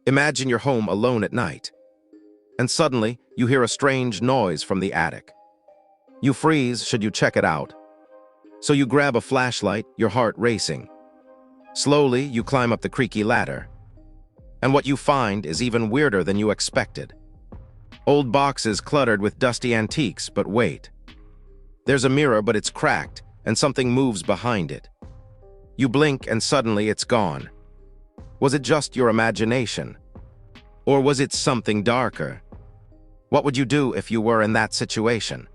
Imagine you're home alone at night, and suddenly you hear a strange noise from the attic. You freeze should you check it out. So you grab a flashlight, your heart racing. Slowly, you climb up the creaky ladder. And what you find is even weirder than you expected. Old boxes cluttered with dusty antiques, but wait. There's a mirror, but it's cracked, and something moves behind it. You blink and suddenly it's gone. Was it just your imagination? Or was it something darker? What would you do if you were in that situation?